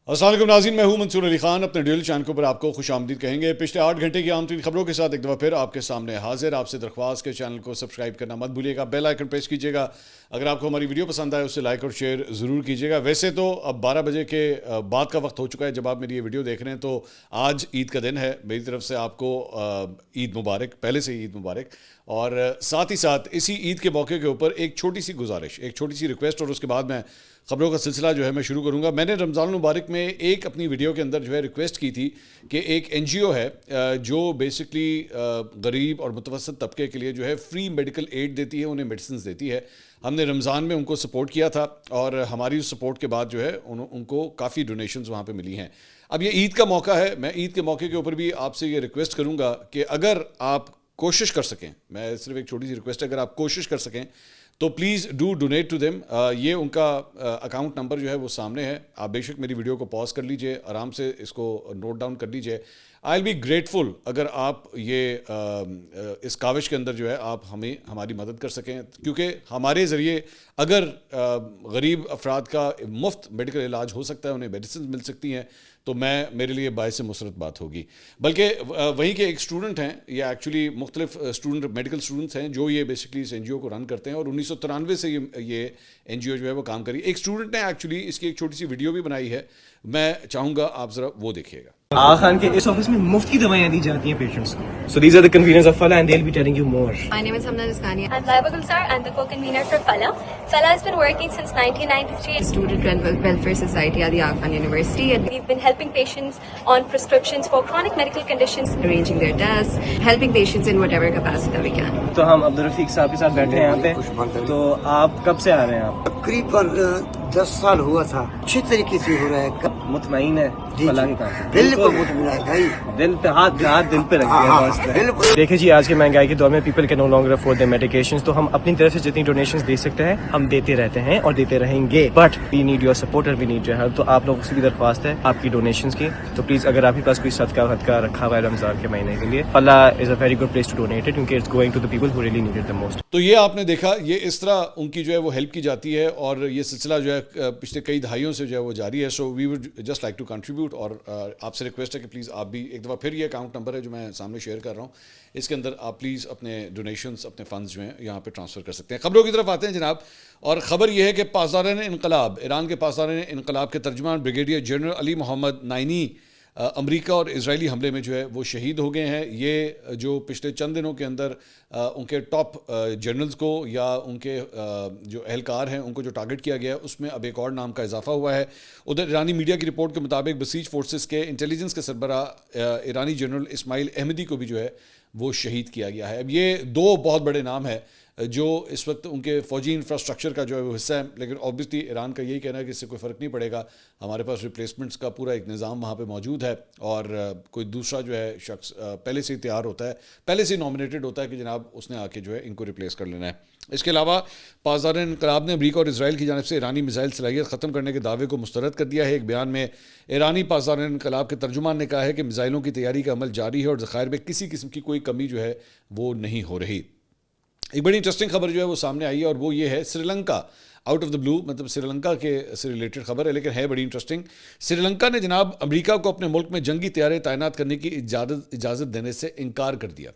السلام علیکم ناظرین، میں ہوں منصور علی خان. اپنے ڈیل چینل کے اوپر آپ کو خوش آمدید کہیں گے. پچھلے 8 گھنٹے کی عام ترین خبروں کے ساتھ ایک دفعہ پھر آپ کے سامنے حاضر. آپ سے درخواست کے چینل کو سبسکرائب کرنا مت بھولیے گا, بیل آئیکن پریس کیجیے گا. اگر آپ کو ہماری ویڈیو پسند آئے اسے لائک اور شیئر ضرور کیجیے گا. ویسے تو اب 12 بجے کے بعد کا وقت ہو چکا ہے جب آپ میری یہ ویڈیو دیکھ رہے ہیں, تو آج عید کا دن ہے. میری طرف سے آپ کو عید مبارک, پہلے سے عید مبارک. اور ساتھ ہی ساتھ اسی عید کے موقع کے اوپر ایک چھوٹی سی گزارش, ایک چھوٹی سی ریکویسٹ, اور اس کے بعد میں خبروں کا سلسلہ جو ہے میں شروع کروں گا. میں نے رمضان المبارک میں ایک اپنی ویڈیو کے اندر جو ہے ریکویسٹ کی تھی کہ ایک این جی او ہے جو بیسکلی غریب اور متوسط طبقے کے لیے جو ہے فری میڈیکل ایڈ دیتی ہے, انہیں میڈیسنز دیتی ہے. ہم نے رمضان میں ان کو سپورٹ کیا تھا اور ہماری اس سپورٹ کے بعد جو ہے ان کو کافی ڈونیشنز وہاں پہ ملی ہیں. اب یہ عید کا موقع ہے, میں عید کے موقع کے اوپر بھی آپ سے یہ ریکویسٹ کروں گا کہ اگر آپ کوشش کر سکیں, میں صرف ایک چھوٹی سی ریکویسٹ ہے, اگر آپ کوشش کر سکیں تو please do donate to them. یہ ان کا اکاؤنٹ نمبر جو ہے وہ سامنے ہے. آپ بے شک میری ویڈیو کو پاز کر لیجئے, آرام سے اس کو نوٹ ڈاؤن کر لیجئے. آئی ول بی گریٹفل اگر آپ یہ اس کاوش کے اندر جو ہے آپ ہماری مدد کر سکیں, کیونکہ ہمارے ذریعے اگر غریب افراد کا مفت میڈیکل علاج ہو سکتا ہے, انہیں میڈیسنز مل سکتی ہیں, تو میرے لیے باعث مسرت بات ہوگی. بلکہ وہیں کے ایک اسٹوڈنٹ ہیں, یہ ایکچولی مختلف میڈیکل اسٹوڈنٹس ہیں جو یہ بیسکلی اس این جی او کو رن کرتے ہیں, اور 1993 سے یہ این جی او جو ہے وہ کام کری. ایک اسٹوڈنٹ نے ایکچولی اس کی ایک چھوٹی سی ویڈیو بھی بنائی ہے, میں چاہوں گا آپ ذرا وہ دیکھیے گا. آغا خان کے اس آفس میں مفت کی دوائیاں دی جاتی ہیں پیشنٹس کو. So these are the conveners of Fala and they'll be telling you more. My name is Hamna Rizkani. I'm Laiba Gulzar. I'm the co-convener for Fala. Fala has been working since 1993. Student Welfare Society at the Aga Khan University, and We've been helping patients on prescriptions for chronic medical conditions. arranging their tests, helping patients in whatever capacity that we can. تو ہم عبدالرفیق صاحب کے ساتھ بیٹھے ہیں یہاں پہ. تو آپ کب سے آ رہے ہیں؟ آپ تقریباً 10 سال ہوا تھا. اچھی طریقے سے ہو رہا ہے. مطمئن ہے فلاح کے کام سے؟ بالکل مطمئن ہے بھائی. دل پہ ہاتھ دل پہ رکھ دیا. بالکل. دیکھیں جی, آج کے مہنگائی کے دور میں people can no longer afford their medications. تو ہم اپنی طرف سے جتنی ڈونیشنز دے سکتے ہیں ہم دیتے رہتے ہیں اور دیتے رہیں گے, but we need your support اور وی نیڈ یور ہیلپ. تو آپ لوگوں سے بھی درخواست ہے آپ کی ڈونیشنز کی. تو پلیز اگر آپ کے پاس کوئی صدقہ رکھا ہوا ہے رمضان کے مہینے کے لیے, Falah is a very good place to donate it, کیونکہ it's going to the people who really need it the most. تو یہ آپ نے دیکھا, یہ اس طرح ان کی جو ہے وہ ہیلپ کی جاتی ہے, اور یہ سلسلہ جو ہے پچھلے کئی دہائیوں سے جو ہے وہ جاری ہے. So we would just like to contribute, اور آپ سے ریکویسٹ ہے کہ پلیز آپ بھی ایک دفعہ پھر, یہ اکاؤنٹ نمبر ہے جو میں سامنے شیئر کر رہا ہوں, اس کے اندر آپ پلیز اپنے ڈونیشنز, اپنے فنڈز جو ہیں یہاں پہ ٹرانسفر کر سکتے ہیں. خبروں کی طرف آتے ہیں جناب, اور خبر یہ ہے کہ پاسداران انقلاب, ایران کے پاسداران انقلاب کے ترجمان بریگیڈیئر جنرل علی محمد نائینی امریکہ اور اسرائیلی حملے میں جو ہے وہ شہید ہو گئے ہیں. یہ جو پچھلے چند دنوں کے اندر ان کے ٹاپ جنرلز کو یا ان کے جو اہلکار ہیں ان کو جو ٹارگٹ کیا گیا ہے, اس میں اب ایک اور نام کا اضافہ ہوا ہے. ادھر ایرانی میڈیا کی رپورٹ کے مطابق بسیج فورسز کے انٹیلیجنس کے سربراہ ایرانی جنرل اسماعیل احمدی کو بھی جو ہے وہ شہید کیا گیا ہے. اب یہ دو بہت بڑے نام ہیں جو اس وقت ان کے فوجی انفراسٹرکچر کا جو ہے وہ حصہ ہے, لیکن اوبویسلی ایران کا یہی کہنا ہے کہ اس سے کوئی فرق نہیں پڑے گا, ہمارے پاس ریپلیسمنٹس کا پورا ایک نظام وہاں پہ موجود ہے, اور کوئی دوسرا جو ہے شخص پہلے سے ہی تیار ہوتا ہے, پہلے سے ہی نامنیٹڈ ہوتا ہے کہ جناب اس نے آ کے جو ہے ان کو ریپلیس کر لینا ہے. اس کے علاوہ پاسداران انقلاب نے امریکہ اور اسرائیل کی جانب سے ایرانی میزائل صلاحیت ختم کرنے کے دعوے کو مسترد کر دیا ہے. ایک بیان میں ایرانی پاسداران انقلاب کے ترجمان نے کہا ہے کہ میزائلوں کی تیاری کا عمل جاری ہے اور ذخائر میں کسی قسم کی کوئی کمی جو ہے وہ نہیں ہو رہی. ایک بڑی انٹرسٹنگ خبر جو ہے وہ سامنے آئی ہے, اور وہ یہ ہے Sri Lanka out of the بلو, مطلب سری لنکا کے سے ریلیٹڈ خبر ہے لیکن ہے بڑی انٹرسٹنگ. سری لنکا نے جناب امریکہ کو اپنے ملک میں جنگی طیارے تعینات کرنے کی اجازت دینے سے انکار کر دیا.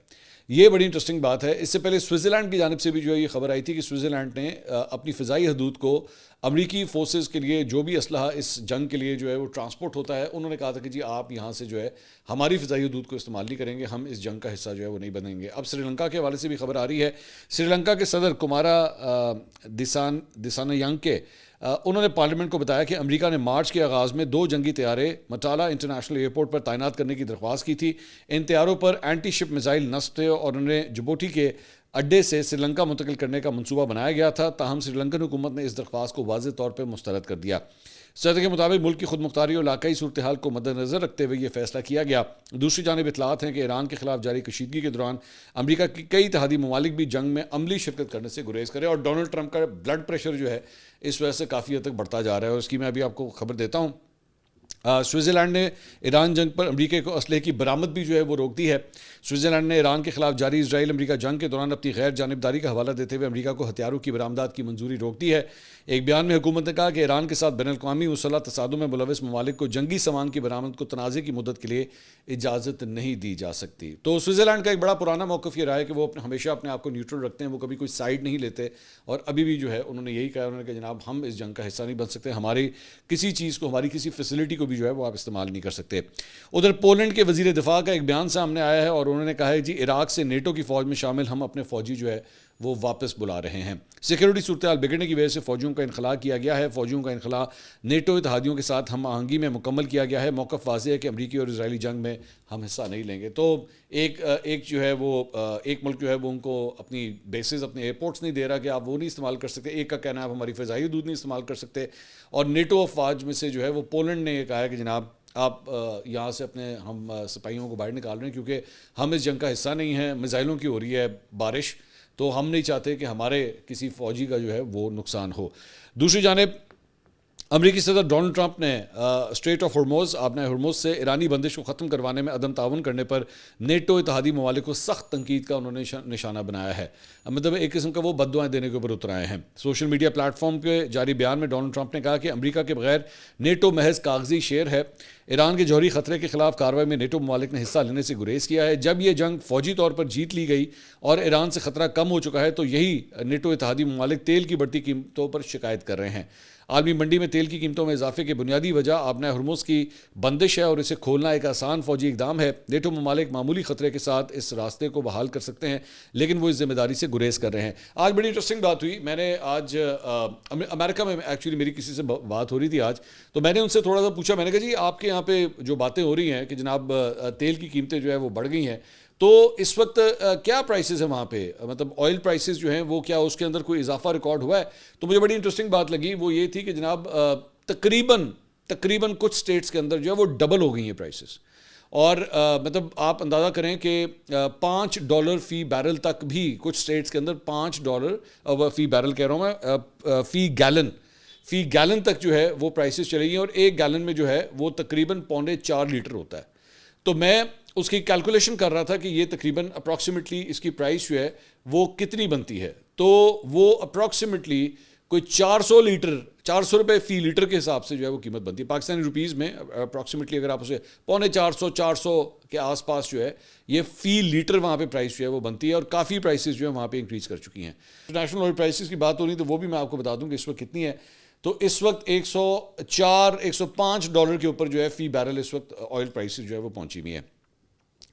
یہ بڑی انٹرسٹنگ بات ہے. اس سے پہلے سوئٹزرلینڈ کی جانب سے بھی جو ہے یہ خبر آئی تھی کہ سوئٹزرلینڈ نے اپنی فضائی حدود کو امریکی فورسز کے لیے جو بھی اسلحہ اس جنگ کے لیے جو ہے وہ ٹرانسپورٹ ہوتا ہے, انہوں نے کہا تھا کہ جی آپ یہاں سے جو ہے ہماری فضائی حدود کو استعمال نہیں کریں گے, ہم اس جنگ کا حصہ جو ہے وہ نہیں بنیں گے. اب سری لنکا کے حوالے سے بھی خبر آ رہی ہے. سری لنکا کے صدر کمارا دسانیانکے انہوں نے پارلیمنٹ کو بتایا کہ امریکہ نے مارچ کے آغاز میں 2 جنگی طیارے مٹالا انٹرنیشنل ایئرپورٹ پر تعینات کرنے کی درخواست کی تھی. ان طیاروں پر اینٹی شپ میزائل نصب تھے اور انہیں جبوٹی کے اڈے سے سری لنکا منتقل کرنے کا منصوبہ بنایا گیا تھا, تاہم سری لنکن حکومت نے اس درخواست کو واضح طور پر مسترد کر دیا. صدر کے مطابق ملک کی خود مختاری اور علاقائی صورتحال کو مد نظر رکھتے ہوئے یہ فیصلہ کیا گیا. دوسری جانب اطلاعات ہیں کہ ایران کے خلاف جاری کشیدگی کے دوران امریکہ کی کئی اتحادی ممالک بھی جنگ میں عملی شرکت کرنے سے گریز کرے, اور ڈونلڈ ٹرمپ کا بلڈ پریشر جو ہے اس وجہ سے کافی حد تک بڑھتا جا رہا ہے. اور اس کی میں ابھی آپ کو خبر دیتا ہوں سوئٹزرلینڈ نے ایران جنگ پر امریکہ کو اسلحے کی برآمد بھی جو ہے وہ روک دی ہے. سوئٹزرلینڈ نے ایران کے خلاف جاری اسرائیل امریکہ جنگ کے دوران اپنی غیر جانبداری کا حوالہ دیتے ہوئے امریکہ کو ہتھیاروں کی برآمدات کی منظوری روک دی ہے. ایک بیان میں حکومت نے کہا کہ ایران کے ساتھ بین الاقوامی مسلح تصادم میں ملوث ممالک کو جنگی سامان کی برآمد کو تنازع کی مدت کے لیے اجازت نہیں دی جا سکتی. تو سوئٹزرلینڈ کا ایک بڑا پرانا موقف یہ رہا ہے کہ وہ ہمیشہ اپنے آپ کو نیوٹرل رکھتے ہیں, وہ کبھی کوئی سائیڈ نہیں لیتے, اور ابھی بھی جو ہے انہوں نے یہی کہا, انہوں نے کہا جناب ہم اس جنگ کا حصہ نہیں بن سکتے, ہماری کسی چیز کو, ہماری کسی فیسلٹی کو بھی جو ہے وہ آپ استعمال نہیں کر سکتے. ادھر پولینڈ کے وزیر دفاع کا ایک بیان سامنے آیا ہے اور انہوں نے کہا ہے جی عراق سے نیٹو کی فوج میں شامل ہم اپنے فوجی جو ہے وہ واپس بلا رہے ہیں. سیکیورٹی صورتحال بگڑنے کی وجہ سے فوجیوں کا انخلاء کیا گیا ہے. فوجیوں کا انخلاء نیٹو اتحادیوں کے ساتھ ہم آہنگی میں مکمل کیا گیا ہے. موقف واضح ہے کہ امریکی اور اسرائیلی جنگ میں ہم حصہ نہیں لیں گے. تو ایک جو ہے وہ ایک ملک جو ہے وہ ان کو اپنی بیسز, اپنے ایئرپورٹس نہیں دے رہا کہ آپ وہ نہیں استعمال کر سکتے. ایک کا کہنا ہے آپ ہماری فضائی حدود نہیں استعمال کر سکتے. اور نیٹو افواج میں سے جو ہے وہ پولینڈ نے یہ کہا ہے کہ جناب آپ یہاں سے اپنے ہم سپاہیوں کو باہر نکال رہے ہیں کیونکہ ہم اس جنگ کا حصہ نہیں ہیں. میزائلوں کی ہو رہی ہے بارش, تو ہم نہیں چاہتے کہ ہمارے کسی فوجی کا جو ہے وہ نقصان ہو. دوسری جانب امریکی صدر ڈونلڈ ٹرمپ نے اسٹریٹ آف ہرموز, آپ نے ہرموز سے ایرانی بندش کو ختم کروانے میں عدم تعاون کرنے پر نیٹو اتحادی ممالک کو سخت تنقید کا انہوں نے نشانہ بنایا ہے. مطلب ایک قسم کا وہ بد دعائیں دینے کے اوپر اتر آئے ہیں. سوشل میڈیا پلیٹ فارم کے جاری بیان میں ڈونلڈ ٹرمپ نے کہا کہ امریکہ کے بغیر نیٹو محض کاغذی شعر ہے. ایران کے جوہری خطرے کے خلاف کارروائی میں نیٹو ممالک نے حصہ لینے سے گریز کیا ہے. جب یہ جنگ فوجی طور پر جیت لی گئی اور ایران سے خطرہ کم ہو چکا ہے تو یہی نیٹو اتحادی ممالک تیل کی بڑھتی قیمتوں پر شکایت کر رہے ہیں. عالمی منڈی میں تیل کی قیمتوں میں اضافے کی بنیادی وجہ آبنہ ہرمز کی بندش ہے اور اسے کھولنا ایک آسان فوجی اقدام ہے. نیٹو ممالک معمولی خطرے کے ساتھ اس راستے کو بحال کر سکتے ہیں لیکن وہ اس ذمہ داری سے گریز کر رہے ہیں. آج بڑی انٹرسٹنگ بات ہوئی. میں نے آج امریکہ میں ایکچولی میری کسی سے بات ہو رہی تھی آج, تو میں نے ان سے تھوڑا سا پوچھا, میں نے کہا جی آپ کے یہاں پہ جو باتیں ہو رہی ہیں کہ جناب تیل کی قیمتیں جو ہے وہ بڑھ گئی ہیں, تو اس وقت کیا پرائسز ہیں وہاں پہ, مطلب آئل پرائسز جو ہیں وہ کیا اس کے اندر کوئی اضافہ ریکارڈ ہوا ہے؟ تو مجھے بڑی انٹرسٹنگ بات لگی, وہ یہ تھی کہ جناب تقریباً کچھ سٹیٹس کے اندر جو ہے وہ ڈبل ہو گئی ہیں پرائسز, اور مطلب آپ اندازہ کریں کہ $5 فی بیرل تک بھی کچھ سٹیٹس کے اندر $5 فی بیرل کہہ رہا ہوں میں, فی گیلن تک جو ہے وہ پرائسز چلی گئی, اور ایک گیلن میں جو ہے وہ تقریباً 4.5 لیٹر ہوتا ہے. تو میں اس کی کیلکولیشن کر رہا تھا کہ یہ تقریباً اپروکسیمیٹلی اس کی پرائس جو ہے وہ کتنی بنتی ہے, تو وہ اپروکسیمیٹلی کوئی 400 روپے فی لیٹر کے حساب سے جو ہے وہ قیمت بنتی ہے پاکستانی روپیز میں. اپروکسیمیٹلی اگر آپ اسے 450 کے آس پاس جو ہے یہ فی لیٹر وہاں پہ پرائس جو ہے وہ بنتی ہے, اور کافی پرائسز جو ہے وہاں پہ انکریز کر چکی ہیں. انٹرنیشنل آئل پرائسز کی بات ہو رہی ہے تو وہ بھی میں آپ کو بتا دوں کہ اس وقت کتنی ہے. تو اس وقت $105 کے اوپر جو ہے فی بیرل اس وقت آئل پرائسز جو ہے وہ پہنچی ہوئی ہیں.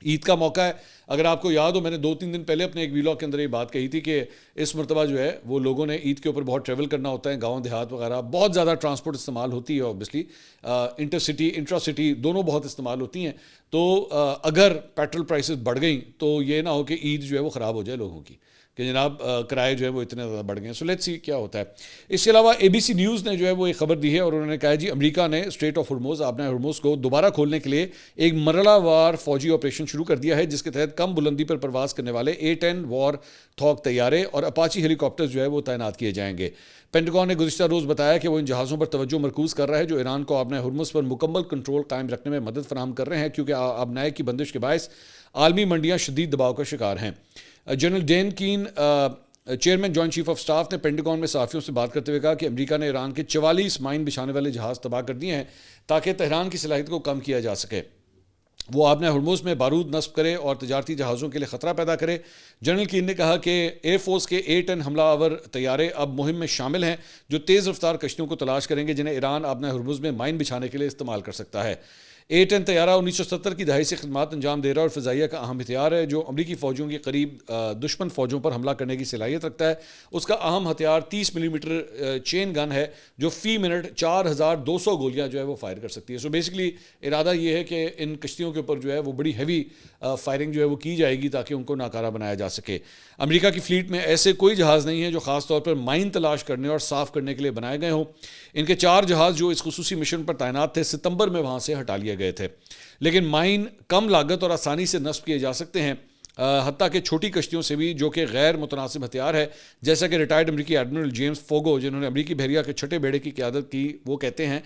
عید کا موقع ہے, اگر آپ کو یاد ہو میں نے 2-3 دن پہلے اپنے ایک ویلاگ کے اندر یہ بات کہی تھی کہ اس مرتبہ جو ہے وہ لوگوں نے عید کے اوپر بہت ٹریول کرنا ہوتا ہے, گاؤں دیہات وغیرہ بہت زیادہ ٹرانسپورٹ استعمال ہوتی ہے, obviously inter city intra city دونوں بہت استعمال ہوتی ہیں. تو اگر پیٹرول پرائسز بڑھ گئیں تو یہ نہ ہو کہ عید جو ہے وہ خراب ہو جائے لوگوں کی کہ جناب کرائے جو ہے وہ اتنے زیادہ بڑھ گئے ہیں. سو لیٹس سی کیا ہوتا ہے. اس کے علاوہ ABC نیوز نے جو ہے وہ ایک خبر دی ہے اور انہوں نے کہا جی امریکہ نے اسٹریٹ آف ہرموز, آبنہ ہرموز کو دوبارہ کھولنے کے لیے ایک مرحلہ وار فوجی آپریشن شروع کر دیا ہے جس کے تحت کم بلندی پر پرواز کرنے والے A-10 وار تھوک طیارے اور اپاچی ہیلی کاپٹر جو ہے وہ تعینات کیے جائیں گے. پینٹاگون نے گزشتہ روز بتایا کہ وہ ان جہازوں پر توجہ مرکوز کر رہا ہے جو ایران کو آبنہ ہرمز پر مکمل کنٹرول قائم رکھنے میں مدد فراہم کر رہے ہیں کیونکہ آبنائے کی بندش کے باعث عالمی منڈیاں شدید دباؤ کا شکار ہیں. General Dan Caine chairman joint chief of staff نے پینٹاگون میں صحافیوں سے بات کرتے ہوئے کہا کہ امریکہ نے ایران کے 44 مائن بچھانے والے جہاز تباہ کر دیے ہیں تاکہ تہران کی صلاحیت کو کم کیا جا سکے. وہ آبنہ ہرمز میں بارود نصب کرے اور تجارتی جہازوں کے لیے خطرہ پیدا کرے. جنرل کین نے کہا کہ ایئر فورس کے A-10 حملہ آور طیارے اب مہم میں شامل ہیں جو تیز رفتار کشتیوں کو تلاش کریں گے جنہیں ایران آبنہ ہرمز میں مائن بچھانے کے لیے استعمال کر سکتا ہے. A-10 طیارہ 1970 کی دہائی سے خدمات انجام دے رہا اور فضائیہ کا اہم ہتھیار ہے جو امریکی فوجوں کے قریب دشمن فوجوں پر حملہ کرنے کی صلاحیت رکھتا ہے. اس کا اہم ہتھیار 30 ملی میٹر چین گن ہے جو فی منٹ 4200 گولیاں جو ہے وہ فائر کر سکتی ہے. سو بیسکلی ارادہ یہ ہے کہ ان کشتیوں کے اوپر جو ہے وہ بڑی ہیوی فائرنگ جو ہے وہ کی جائے گی تاکہ ان کو ناکارہ بنایا جا سکے. امریکہ کی فلیٹ میں ایسے کوئی جہاز نہیں ہیں جو خاص طور پر مائن تلاش کرنے اور صاف کرنے کے لیے بنائے گئے ہوں. ان کے 4 جہاز جو اس خصوصی مشن پر تعینات تھے ستمبر میں وہاں سے ہٹا لیے گئے تھے, لیکن مائن کم لاگت اور آسانی سے نصب کیے جا سکتے ہیں. حتیٰ کہ چھوٹی کشتیوں سے بھی جو کہ غیر متناسب ہتھیار ہے. جیسا کہ ریٹائرڈ امریکی ایڈمرل جیمز فوگو جنہوں نے امریکی بحریہ کے چھٹے بیڑے کی قیادت کی وہ کہتے ہیں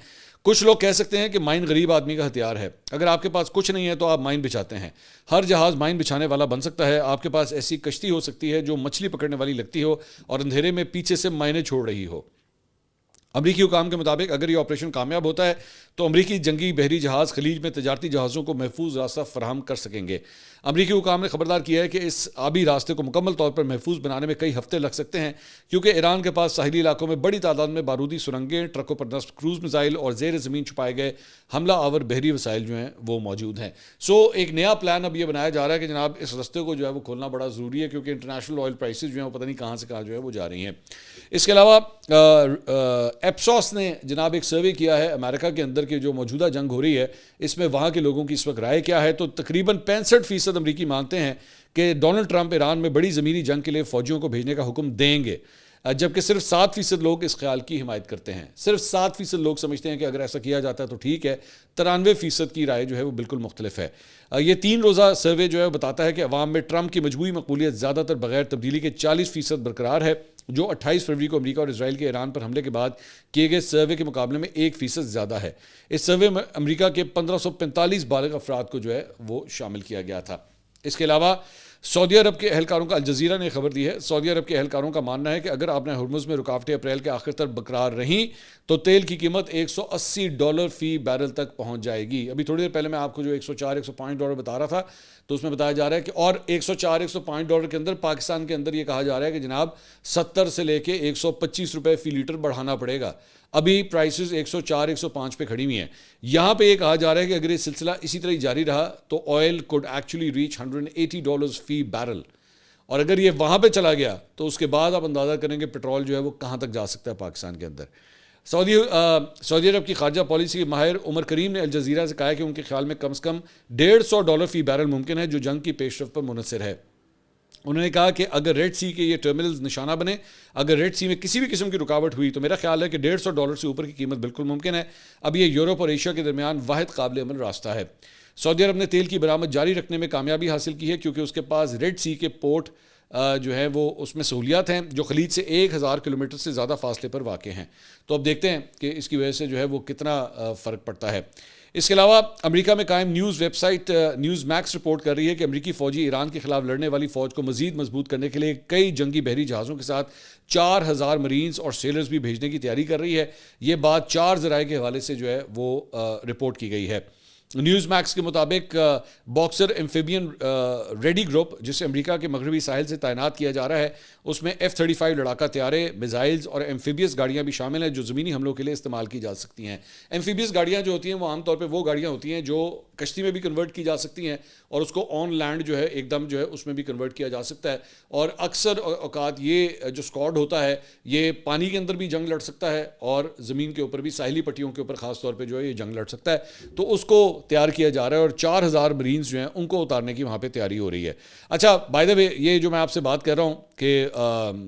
کچھ لوگ کہہ سکتے ہیں کہ مائن غریب آدمی کا ہتھیار ہے. اگر آپ کے پاس کچھ نہیں ہے تو آپ مائن بچھاتے ہیں. ہر جہاز مائن بچھانے والا بن سکتا ہے. آپ کے پاس ایسی کشتی ہو سکتی ہے جو مچھلی پکڑنے والی لگتی ہو اور اندھیرے میں پیچھے سے مائنیں چھوڑ رہی ہو. امریکی حکام کے مطابق اگر یہ آپریشن کامیاب ہوتا ہے تو امریکی جنگی بحری جہاز خلیج میں تجارتی جہازوں کو محفوظ راستہ فراہم کر سکیں گے. امریکی حکام نے خبردار کیا ہے کہ اس آبی راستے کو مکمل طور پر محفوظ بنانے میں کئی ہفتے لگ سکتے ہیں کیونکہ ایران کے پاس ساحلی علاقوں میں بڑی تعداد میں بارودی سرنگیں, ٹرکوں پر نصب کروز میزائل اور زیر زمین چھپائے گئے حملہ آور بحری وسائل جو ہیں وہ موجود ہیں. ایک نیا پلان اب یہ بنایا جا رہا ہے کہ جناب اس راستے کو جو ہے وہ کھولنا بڑا ضروری ہے کیونکہ انٹرنیشنل آئل پرائسز جو ہیں وہ پتہ نہیں کہاں سے کہاں جو ہے وہ جا رہی ہیں. اس کے علاوہ ایپسوس نے جناب ایک سروے کیا ہے امریکہ کے اندر کی جو موجودہ جنگ ہو رہی ہے اس میں وہاں کے لوگوں کی اس وقت رائے کیا ہے. تو تقریباً 65% امریکی مانتے ہیں کہ ڈونلڈ ٹرمپ ایران میں بڑی زمینی جنگ کے لیے فوجیوں کو بھیجنے کا حکم دیں گے, جبکہ صرف 7% لوگ اس خیال کی حمایت کرتے ہیں. صرف 7% لوگ سمجھتے ہیں کہ اگر ایسا کیا جاتا ہے تو ٹھیک ہے. 93% کی رائے جو ہے وہ بالکل مختلف ہے. یہ 3 روزہ سروے جو ہے وہ بتاتا ہے کہ عوام میں ٹرمپ کی مجموعی مقبولیت زیادہ تر بغیر تبدیلی کے 40% برقرار ہے, جو 28 فروری کو امریکہ اور اسرائیل کے ایران پر حملے کے بعد کیے گئے سروے کے مقابلے میں 1% زیادہ ہے. اس سروے میں امریکہ کے 1545 بالغ افراد کو جو ہے وہ شامل کیا گیا تھا. اس کے علاوہ سعودی عرب کے اہلکاروں کا الجزیرہ نے خبر دی ہے. سعودی عرب کے اہلکاروں کا ماننا ہے کہ اگر آپ نے ہرمز میں رکاوٹیں اپریل کے آخر تک برقرار رہیں تو تیل کی قیمت $180 فی بیرل تک پہنچ جائے گی. ابھی تھوڑی دیر پہلے میں آپ کو جو $104-105 بتا رہا تھا تو اس میں بتایا جا رہا ہے کہ اور $104-105 کے اندر پاکستان کے اندر یہ کہا جا رہا ہے کہ جناب 70 سے لے کے $125 فی لیٹر بڑھانا پڑے گا. ابھی پرائسز 104-105 پہ کھڑی ہوئی ہیں. یہاں پہ یہ کہا جا رہا ہے کہ اگر یہ سلسلہ اسی طرح جاری رہا تو آئل کوڈ ایکچولی ریچ $180 فی بیرل, اور اگر یہ وہاں پہ چلا گیا تو اس کے بعد آپ اندازہ کریں کہ پیٹرول جو ہے وہ کہاں تک جا سکتا ہے پاکستان کے اندر. سعودی عرب کی خارجہ پالیسی کے ماہر عمر کریم نے الجزیرہ سے کہا ہے کہ ان کے خیال میں کم سے کم $150 فی بیرل ممکن ہے جو جنگ کی پیش رفت پر منحصر ہے. انہوں نے کہا کہ اگر ریڈ سی کے یہ ٹرمینلز نشانہ بنے, اگر ریڈ سی میں کسی بھی قسم کی رکاوٹ ہوئی تو میرا خیال ہے کہ $150 سے اوپر کی قیمت بالکل ممکن ہے. اب یہ یورپ اور ایشیا کے درمیان واحد قابل عمل راستہ ہے. سعودی عرب نے تیل کی برآمد جاری رکھنے میں کامیابی حاصل کی ہے کیونکہ اس کے پاس ریڈ سی کے پورٹ جو ہے وہ اس میں سہولیات ہیں جو خلیج سے 1000 کلومیٹر سے زیادہ فاصلے پر واقع ہیں. تو اب دیکھتے ہیں کہ اس کی وجہ سے جو ہے وہ کتنا فرق پڑتا ہے. اس کے علاوہ امریکہ میں قائم news website Newsmax report کر رہی ہے کہ امریکی فوجی ایران کے خلاف لڑنے والی فوج کو مزید مضبوط کرنے کے لیے کئی جنگی بحری جہازوں کے ساتھ 4000 مرینز اور سیلرز بھی بھیجنے کی تیاری کر رہی ہے. یہ بات 4 ذرائع کے حوالے سے جو ہے وہ رپورٹ کی گئی ہے. نیوز میکس کے مطابق باکسر ایمفیبین ریڈی گروپ جسے امریکہ کے مغربی ساحل سے تعینات کیا جا رہا ہے اس میں F-35 لڑاکا طیارے, میزائلز اور ایمفیبیس گاڑیاں بھی شامل ہیں جو زمینی حملوں کے لیے استعمال کی جا سکتی ہیں. ایمفیبیس گاڑیاں جو ہوتی ہیں وہ عام طور پہ وہ گاڑیاں ہوتی ہیں جو کشتی میں بھی کنورٹ کی جا سکتی ہیں اور اس کو آن لینڈ جو ہے ایک دم جو ہے اس میں بھی کنورٹ کیا جا سکتا ہے. اور اکثر اوقات یہ جو اسکواڈ ہوتا ہے یہ پانی کے اندر بھی جنگ لڑ سکتا ہے اور زمین کے اوپر بھی ساحلی پٹیوں کے اوپر خاص طور پہ جو ہے یہ جنگ لڑ سکتا ہے. تو اس کو تیار کیا جا رہا ہے اور 4000 مرینز جو ہیں ان کو اتارنے کی وہاں پہ تیاری ہو رہی ہے. اچھا بائی دا وے یہ جو میں آپ سے بات کر رہا ہوں کہ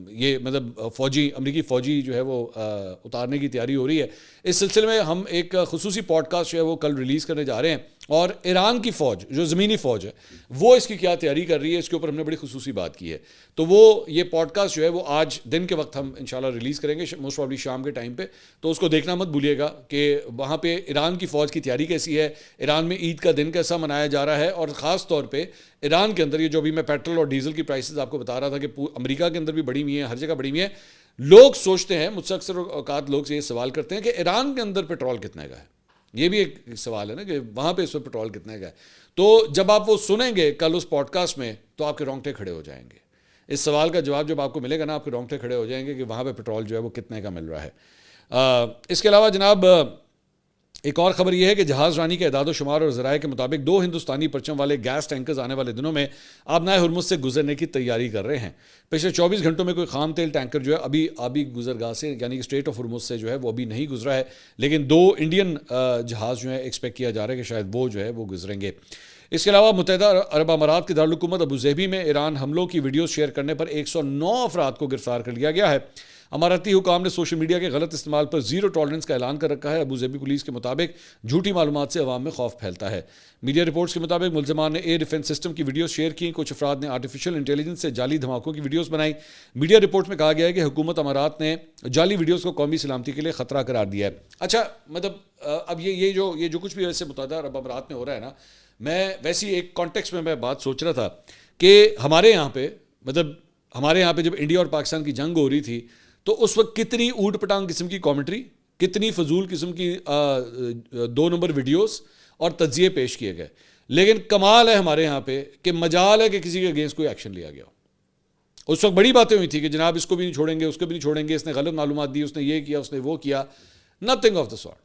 یہ مطلب امریکی فوجی جو ہے وہ اتارنے کی تیاری ہو رہی ہے, اس سلسلے میں ہم ایک خصوصی پوڈ کاسٹ جو ہے وہ کل ریلیز کرنے جا رہے ہیں اور ایران کی فوج جو زمینی فوج ہے وہ اس کی کیا تیاری کر رہی ہے اس کے اوپر ہم نے بڑی خصوصی بات کی ہے. تو وہ یہ پوڈ کاسٹ جو ہے وہ آج دن کے وقت ہم انشاءاللہ ریلیز کریں گے, موسٹ پروبلی شام کے ٹائم پہ. تو اس کو دیکھنا مت بھولیے گا کہ وہاں پہ ایران کی فوج کی تیاری کیسی ہے, ایران میں عید کا دن کیسا منایا جا رہا ہے, اور خاص طور پہ ایران کے اندر یہ جو بھی میں پیٹرول اور ڈیزل کی پرائسز آپ کو بتا رہا تھا کہ امریکہ کے اندر بھی بڑی ہوئی ہیں, ہر جگہ بڑی ہوئی ہیں. لوگ سوچتے ہیں, مجھ سے اکثر اوقات لوگ سے یہ سوال کرتے ہیں کہ ایران کے اندر پیٹرول کتنے کا ہے. یہ بھی ایک سوال ہے نا کہ وہاں پہ اس وقت پیٹرول کتنے کا ہے. تو جب آپ وہ سنیں گے کل اس پوڈ کاسٹ میں تو آپ کے رونگٹے کھڑے ہو جائیں گے. اس سوال کا جواب جب آپ کو ملے گا نا آپ کے رونگٹے کھڑے ہو جائیں گے کہ وہاں پہ پیٹرول جو ہے وہ کتنے کا مل رہا ہے. اس کے علاوہ جناب ایک اور خبر یہ ہے کہ جہاز رانی کے اعداد و شمار اور ذرائع کے مطابق 2 ہندوستانی پرچم والے گیس ٹینکرز آنے والے دنوں میں آبنائے ہرمز سے گزرنے کی تیاری کر رہے ہیں. پچھلے 24 گھنٹوں میں کوئی خام تیل ٹینکر جو ہے ابھی آبی گزرگاہ سے یعنی کہ اسٹریٹ آف ہرمز سے جو ہے وہ ابھی نہیں گزرا ہے, لیکن 2 انڈین جہاز جو ہیں ایکسپیکٹ کیا جا رہا ہے کہ شاید وہ جو ہے وہ گزریں گے. اس کے علاوہ متحدہ عرب امارات کے دارالحکومت ابوظہبی میں ایران حملوں کی ویڈیوز شیئر کرنے پر 109 افراد کو گرفتار کر لیا گیا ہے. اماراتی حکام نے سوشل میڈیا کے غلط استعمال پر زیرو ٹالرنس کا اعلان کر رکھا ہے. ابو ظبی پولیس کے مطابق جھوٹی معلومات سے عوام میں خوف پھیلتا ہے. میڈیا رپورٹس کے مطابق ملزمان نے ایئر ڈیفنس سسٹم کی ویڈیوز شیئر کی. کچھ افراد نے آرٹیفیشل انٹیلیجنس سے جعلی دھماکوں کی ویڈیوز بنائی. میڈیا رپورٹ میں کہا گیا ہے کہ حکومت امارات نے جعلی ویڈیوز کو قومی سلامتی کے لیے خطرہ قرار دیا ہے. اچھا مطلب اب یہ جو کچھ بھی ویسے متحدہ عرب امارات میں ہو رہا ہے نا, میں ویسی ایک کانٹیکسٹ میں بات سوچ رہا تھا کہ ہمارے یہاں پہ جب انڈیا اور پاکستان کی جنگ ہو رہی تھی تو اس وقت کتنی اوٹ پٹانگ قسم کی کامنٹری, کتنی فضول قسم کی 2 نمبر ویڈیوز اور تجزیے پیش کیے گئے. لیکن کمال ہے ہمارے یہاں پہ کہ مجال ہے کہ کسی کے اگینسٹ کوئی ایکشن لیا گیا. اس وقت بڑی باتیں ہوئی تھی کہ جناب اس کو بھی نہیں چھوڑیں گے, اس کو بھی نہیں چھوڑیں گے, اس نے غلط معلومات دی, اس نے یہ کیا, اس نے وہ کیا. Nothing of the sort.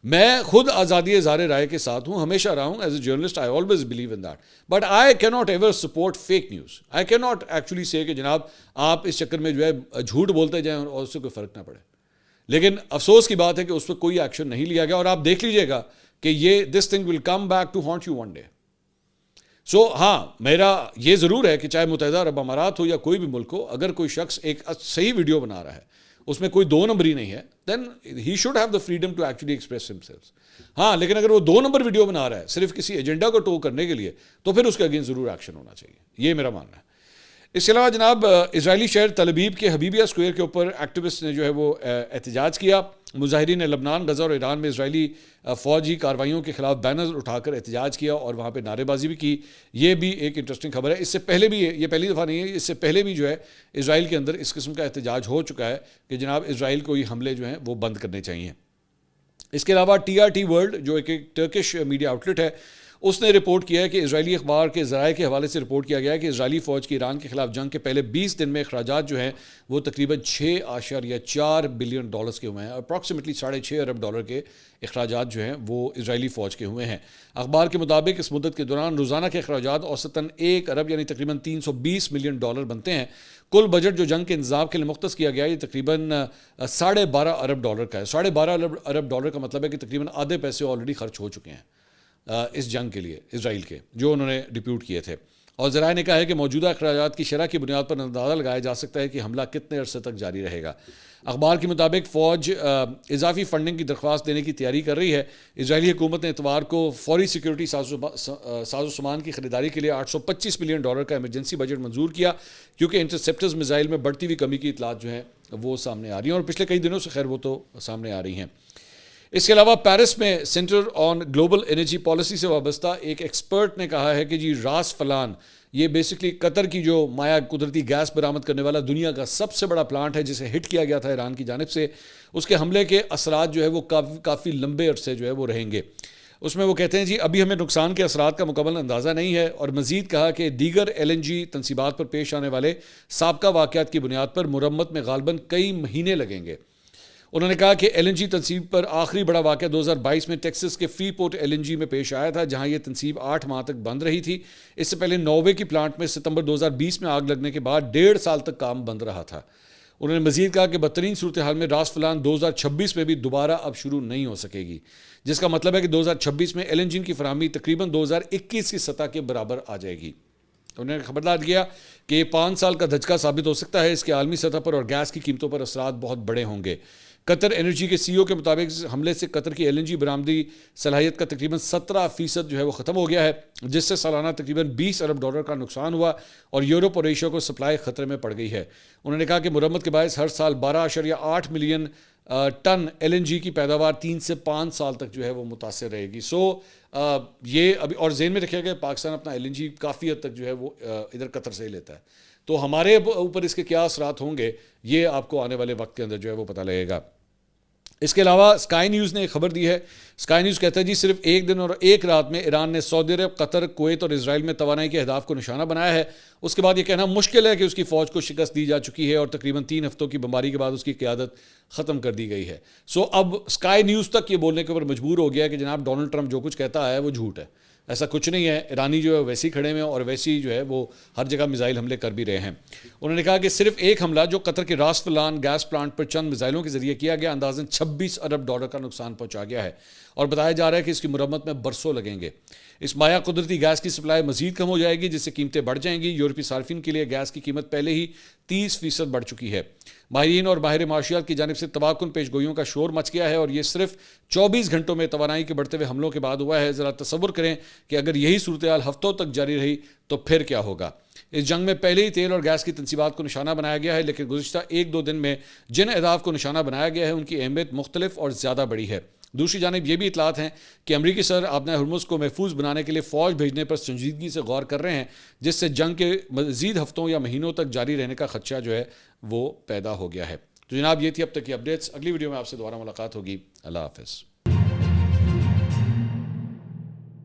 میں خود آزادی اظہار رائے کے ساتھ ہوں, ہمیشہ رہا ہوں. As a journalist I always believe in that, but I can not ever support fake news. I can not actually سے کہ جناب آپ اس چکر میں جو ہے جھوٹ بولتے جائیں اور اس سے کوئی فرق نہ پڑے. لیکن افسوس کی بات ہے کہ اس وقت کوئی ایکشن نہیں لیا گیا, اور آپ دیکھ لیجئے گا کہ یہ this thing will come back to haunt you one day. So ہاں, میرا یہ ضرور ہے کہ چاہے متحدہ عرب امارات ہو یا کوئی بھی ملک ہو, اگر کوئی شخص ایک صحیح ویڈیو بنا رہا ہے, اس میں کوئی 2 نمبری نہیں ہے, then he should have the freedom to actually express himself. ہاں, لیکن اگر وہ 2 نمبر ویڈیو بنا رہا ہے صرف کسی ایجنڈا کو ٹو کرنے کے لیے, تو پھر اس کے اگینسٹ ضرور ایکشن ہونا چاہیے. یہ میرا ماننا ہے. اس کے علاوہ جناب اسرائیلی شہر تل ابیب کے حبیبیہ اسکوائر کے اوپر ایکٹیوسٹ نے جو ہے وہ احتجاج کیا. مظاہرین نے لبنان, غزہ اور ایران میں اسرائیلی فوجی کارروائیوں کے خلاف بینر اٹھا کر احتجاج کیا اور وہاں پہ نعرے بازی بھی کی. یہ بھی ایک انٹرسٹنگ خبر ہے. اس سے پہلے بھی, یہ پہلی دفعہ نہیں ہے, اس سے پہلے بھی جو ہے اسرائیل کے اندر اس قسم کا احتجاج ہو چکا ہے کہ جناب اسرائیل کو یہ حملے جو ہیں وہ بند کرنے چاہیے. اس کے علاوہ TRT ورلڈ جو ایک ٹرکش میڈیا آؤٹلیٹ ہے, اس نے رپورٹ کیا ہے کہ اسرائیلی اخبار کے ذرائع کے حوالے سے رپورٹ کیا گیا ہے کہ اسرائیلی فوج کی ایران کے خلاف جنگ کے پہلے 20 دن میں اخراجات جو ہیں وہ تقریباً $6.4 بلین کے ہوئے ہیں. اپروکسیمیٹلی $6.5 ارب کے اخراجات جو ہیں وہ اسرائیلی فوج کے ہوئے ہیں. اخبار کے مطابق اس مدت کے دوران روزانہ کے اخراجات اوسطاً 1 ارب یعنی تقریباً $320 ملین بنتے ہیں. کل بجٹ جو جنگ کے انتظام کے لیے مختص کیا گیا ہے یہ تقریباً $12.5 ارب کا ہے. $12.5 ارب کا مطلب ہے کہ تقریباً آدھے پیسے آلریڈی خرچ ہو چکے ہیں اس جنگ کے لیے اسرائیل کے, جو انہوں نے ڈپیوٹ کیے تھے. اور ذرائع نے کہا ہے کہ موجودہ اخراجات کی شرح کی بنیاد پر اندازہ لگایا جا سکتا ہے کہ حملہ کتنے عرصے تک جاری رہے گا. اخبار کے مطابق فوج اضافی فنڈنگ کی درخواست دینے کی تیاری کر رہی ہے. اسرائیلی حکومت نے اتوار کو فوری سیکیورٹی ساز و سامان کی خریداری کے لیے $825 ملین کا ایمرجنسی بجٹ منظور کیا, کیونکہ انٹرسیپٹرز میزائل میں بڑھتی ہوئی کمی کی اطلاعات جو ہیں وہ سامنے آ رہی ہیں, اور پچھلے کئی دنوں سے خیر وہ تو سامنے آ رہی ہیں. اس کے علاوہ پیرس میں centre on global energy policy سے وابستہ ایک ایکسپرٹ نے کہا ہے کہ جی راس فلان, یہ بیسکلی قطر کی جو مایا قدرتی گیس برآمد کرنے والا دنیا کا سب سے بڑا پلانٹ ہے جسے ہٹ کیا گیا تھا ایران کی جانب سے, اس کے حملے کے اثرات جو ہے وہ کافی لمبے عرصے جو ہے وہ رہیں گے. اس میں وہ کہتے ہیں جی ابھی ہمیں نقصان کے اثرات کا مکمل اندازہ نہیں ہے, اور مزید کہا کہ دیگر LNG تنصیبات پر پیش آنے والے سابقہ واقعات کی بنیاد پر مرمت میں غالباً کئی مہینے لگیں گے. انہوں نے کہا کہ LNG تنصیب پر آخری بڑا واقعہ 2022 میں ٹیکسس کے فری پورٹ LNG میں پیش آیا تھا, جہاں یہ تنصیب 8 ماہ تک بند رہی تھی. اس سے پہلے ناروے کی پلانٹ میں ستمبر 2020 میں آگ لگنے کے بعد 1.5 سال تک کام بند رہا تھا. انہوں نے مزید کہا کہ بدترین صورتحال میں راس فلان 2026 میں بھی دوبارہ اب شروع نہیں ہو سکے گی, جس کا مطلب ہے کہ 2026 میں LNG کی فراہمی تقریباً 2021 کی سطح کے برابر آ جائے گی. انہوں نے خبردار کیا کہ یہ 5 سال کا دھچکا ثابت ہو سکتا ہے. اس کے عالمی سطح پر اور گیس کی قیمتوں پر اثرات بہت بڑے ہوں گے. قطر انرجی کے CEO کے مطابق اس حملے سے قطر کی LNG برآمدی صلاحیت کا تقریباً 17% جو ہے وہ ختم ہو گیا ہے, جس سے سالانہ تقریباً $20 ارب کا نقصان ہوا, اور یورپ اور ایشیا کو سپلائی خطرے میں پڑ گئی ہے. انہوں نے کہا کہ مرمت کے باعث ہر سال 12.8 ملین ٹن LNG کی پیداوار 3 سے 5 سال تک جو ہے وہ متاثر رہے گی. سو یہ ابھی اور ذہن میں رکھا گیا پاکستان اپنا LNG کافی حد تک جو ہے وہ ادھر قطر سے ہی لیتا ہے, تو ہمارے اوپر اس کے کیا اثرات ہوں گے یہ آپ کو آنے والے وقت کے اندر جو ہے وہ پتہ لگے گا. اس کے علاوہ اسکائی نیوز نے ایک خبر دی ہے. اسکائی نیوز کہتا ہے جی صرف 1 دن اور 1 رات میں ایران نے سعودی عرب, قطر, کویت اور اسرائیل میں توانائی کے اہداف کو نشانہ بنایا ہے. اس کے بعد یہ کہنا مشکل ہے کہ اس کی فوج کو شکست دی جا چکی ہے, اور تقریباً 3 ہفتوں کی بمباری کے بعد اس کی قیادت ختم کر دی گئی ہے. سو اب اسکائی نیوز تک یہ بولنے کے اوپر مجبور ہو گیا ہے کہ جناب ڈونلڈ ٹرمپ جو کچھ کہتا ہے وہ جھوٹ ہے, ایسا کچھ نہیں ہے. ایرانی جو ہے ویسے ہی کھڑے ہوئے ہیں اور ویسے ہی جو ہے وہ ہر جگہ میزائل حملے کر بھی رہے ہیں. انہوں نے کہا کہ صرف ایک حملہ جو قطر کے راس فلان گیس پلانٹ پر چند میزائلوں کے ذریعے کیا گیا اندازاً $26 ارب کا نقصان پہنچا گیا ہے, اور بتایا جا رہا ہے کہ اس کی مرمت میں برسوں لگیں گے. اس مایا قدرتی گیس کی سپلائی مزید کم ہو جائے گی, جس سے قیمتیں بڑھ جائیں گی. یورپی صارفین کے لیے گیس کی قیمت پہلے ہی 30% بڑھ چکی ہے. ماہرین اور ماہر معاشیات کی جانب سے تباہکن پیش گوئیوں کا شور مچ گیا ہے اور یہ صرف 24 گھنٹوں میں توانائی کے بڑھتے ہوئے حملوں کے بعد ہوا ہے. ذرا تصور کریں کہ اگر یہی صورتحال ہفتوں تک جاری رہی تو پھر کیا ہوگا. اس جنگ میں پہلے ہی تیل اور گیس کی تنصیبات کو نشانہ بنایا گیا ہے، لیکن گزشتہ 1-2 دن میں جن اہداف کو نشانہ بنایا گیا ہے ان کی اہمیت مختلف اور زیادہ بڑی ہے. دوسری جانب یہ بھی اطلاعات ہیں کہ امریکی صدر آبنائے ہرمز کو محفوظ بنانے کے لیے فوج بھیجنے پر سنجیدگی سے غور کر رہے ہیں، جس سے جنگ کے مزید ہفتوں یا مہینوں تک جاری رہنے کا خدشہ جو ہے وہ پیدا ہو گیا ہے. تو جناب یہ تھی اب تک کی اپڈیٹس. اگلی ویڈیو میں آپ سے دوبارہ ملاقات ہوگی. اللہ حافظ.